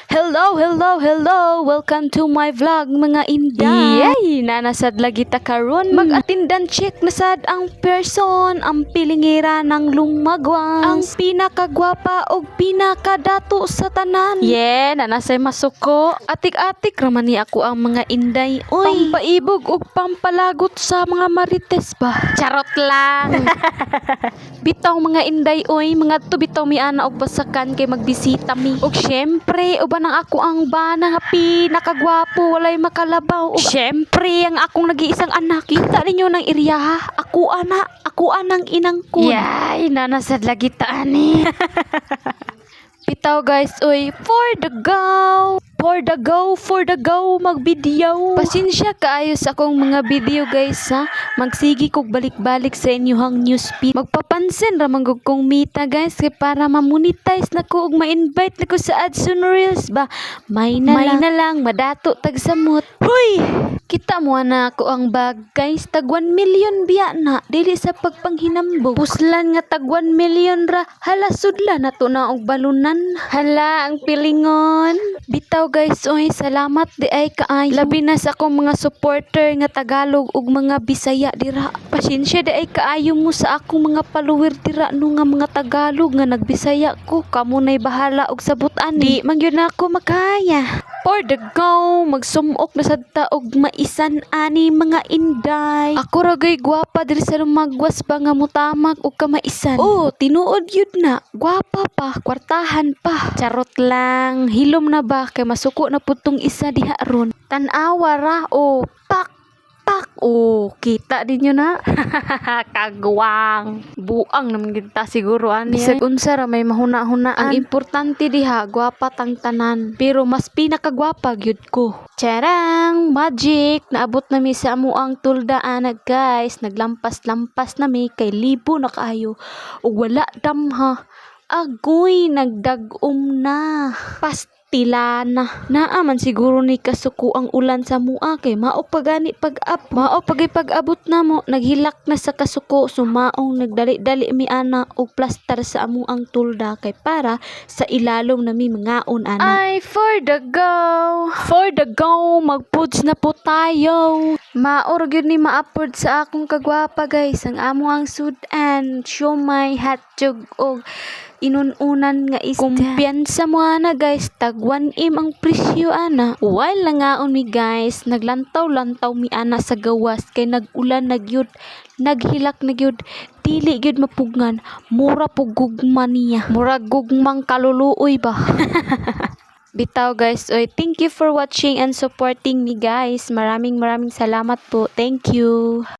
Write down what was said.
Hello, hello, hello! Welcome to my vlog mga inday! Yay! Nanasad lagi ta karon. Mag-attendance check na sad ang person, ang pilingira ng lumagwang, ang pinakagwapa o pinakadato sa tanan. Yeah, nanasay masuko. Atik-atik raman ni ako ang mga inday. Uy, pampaibog o pampalagot sa mga marites ba? Charot lang! Bitaw mga inday, oy, mga to bitaw mi ana og basakan kay magbisita mi. Og syempre, uban ang ako ang bana nga pinakagwapo, walay makalabaw. Og syempre, ang akong nag-iisang anak. Kita ninyo ng iriya, ako anang inang ko. Yay, nanasad lagi ta ani. Bitaw guys, oy, for the go, mag-video. Pasensya kaayo sa akong mga video guys ha. Magsigi kog balik-balik sa inyong newsfeed. Magpapansin ra man gud kong mita guys kay para ma-monetize na ko ug ma-invite na ko sa AdSense Reels ba. May na lang madato tag samot. Hoy! Kita mo na ako ang bag guys, tag 1 million biya na, dili sa pagpanghinambog. Puslan nga tag 1 million ra, hala sudla na to na og balunan. Hala, ang pilingon. Bitaw guys, oy, salamat di ay kaayo. Labi na sa akong mga supporter nga Tagalog ug mga Bisaya dira. Pasensya di ay kaayo mo sa akong mga follower dira no nga mga Tagalog nga nagbisaya ko. Kamo nay bahala og sabutan. Di man gyud na ako makaya. For the go, magsumok na sad ta og maisan ani mga inday. Ako ra gay gwapa diri sa lumagwas ba nga mutamak og kamaisan. Oh, tinuod yun na. Gwapa pa, kwartahan pa. Charot lang. Hilom na ba kay masuko na putong isa diha ron. Tan-awa ra. Oh, pak. Oh, kita din yun na. Kagwang. Buang naman kita siguro ani. Bisag unsa ra may mahuna-hunaan. Ang importante diha, gwapa tang tanan. Pero mas pinakagwapa gyud ko. Charang! Magic! Naabot na mi sa amuang tuldaan na guys. Naglampas-lampas na mi kay libo na kaayo. Ug wala damha. Agoy, nagdagom na. Pastila na. Naaman siguro ni kasuko ang ulan sa mua kay mao pagani pag-up. Mao pag-abot na mo. Naghilak na sa kasuko. Sumaong nagdali-dali mi ana og plaster sa amuang tulda kay para sa ilalom na mi mangaon ana. Ay, for the go. Magpuds na po tayo. Maor gyud ni ma-upload sa akong kagwapa guys. Ang amuang sudan, siomay, hotdog og inununan nga isda. Kumpiyansa mo ana guys, tag 1M ang presyo ana. While langaon mi guys, naglantaw-lantaw mi ana sa gawas kay nagulan na gyud, naghilak na gyud, dili gyud mapugngan, mura pug gugma niya. Mura gugmang kaluluoy ba. Bitaw guys, oy, thank you for watching and supporting me guys. Maraming salamat po. Thank you.